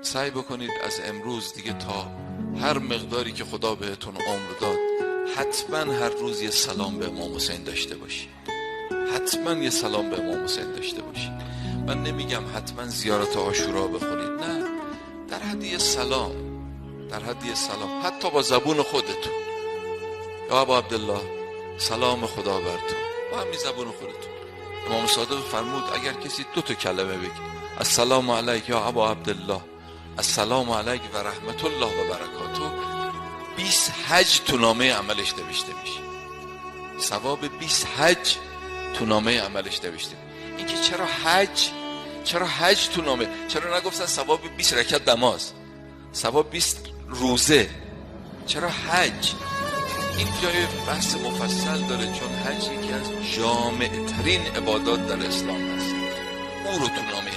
سعی بکنید از امروز دیگه تا هر مقداری که خدا بهتون عمر داد حتما هر روز یه سلام به امام حسین داشته باشید. حتما یه سلام به امام حسین داشته باشید. من نمیگم حتما زیارت عاشورا بخونید، نه، در حد یه سلام، در حد یه سلام، حتی با زبون خودتون. یا ابا عبدالله سلام خدا بر تو، با همین زبون خودتون. امام صادق فرمود اگر کسی 2 کلمه بگه، السلام علیک یا ابا عبدالله، السلام علیک و رحمت الله و برکاته، 20 حج تو نامه عملش نوشته میشه. ثواب 20 حج تو نامه عملش نوشته. این که چرا حج تو نامه، چرا نگفتن ثواب 20 رکعت نماز، ثواب 20 روزه، چرا حج؟ این جای بحث مفصل داره، چون حج یکی از جامع ترین عبادات در اسلام هست. او رو تو نامه